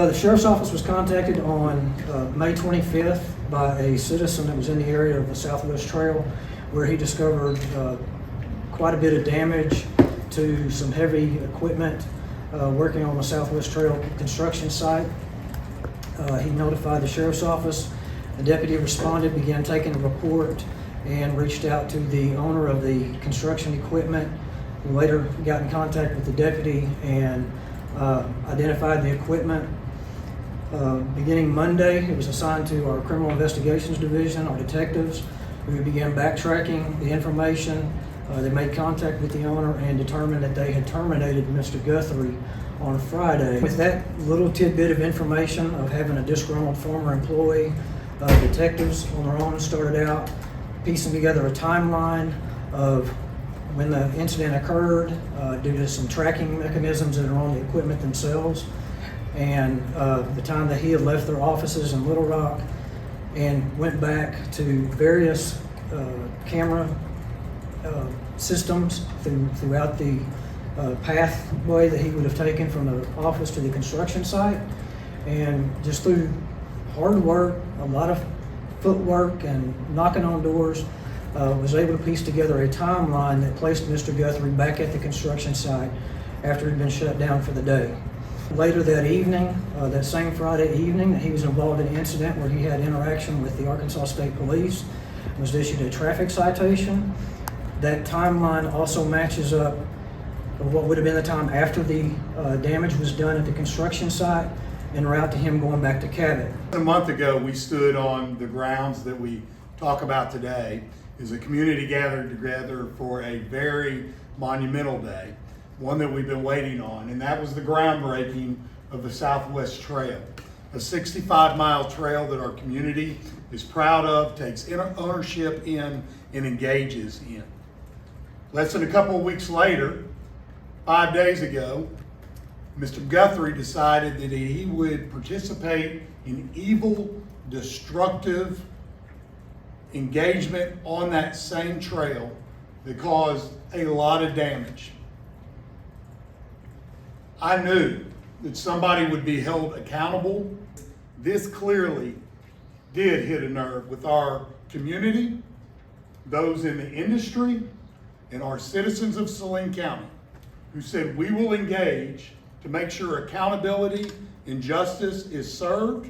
The Sheriff's Office was contacted on May 25th by a citizen that was in the area of the Southwest Trail, where he discovered quite a bit of damage to some heavy equipment working on the Southwest Trail construction site. He notified the Sheriff's Office. The deputy responded, began taking a report, and reached out to the owner of the construction equipment, who later got in contact with the deputy and identified the equipment. Beginning Monday, it was assigned to our Criminal Investigations Division, our detectives, who began backtracking the information. They made contact with the owner and determined that they had terminated Mr. Guthrie on Friday. With that little tidbit of information of having a disgruntled former employee, detectives on their own started out piecing together a timeline of when the incident occurred due to some tracking mechanisms that are on the equipment themselves, and the time that he had left their offices in Little Rock, and went back to various camera systems throughout the pathway that he would have taken from the office to the construction site. And just through hard work, a lot of footwork and knocking on doors, was able to piece together a timeline that placed Mr. Guthrie back at the construction site after it had been shut down for the day. Later that evening, that same Friday evening, he was involved in an incident where he had interaction with the Arkansas State Police, was issued a traffic citation. That timeline also matches up with what would have been the time after the damage was done at the construction site, en route to him going back to Cabot. A month ago, we stood on the grounds that we talk about today as a community gathered together for a very monumental day, one that we've been waiting on, and that was the groundbreaking of the Southwest Trail, a 65-mile trail that our community is proud of, takes ownership in, and engages in. Less than a couple of weeks later, 5 days ago, Mr. Guthrie decided that he would participate in evil, destructive engagement on that same trail that caused a lot of damage. I knew that somebody would be held accountable. This clearly did hit a nerve with our community, those in the industry, and our citizens of Saline County, who said we will engage to make sure accountability and justice is served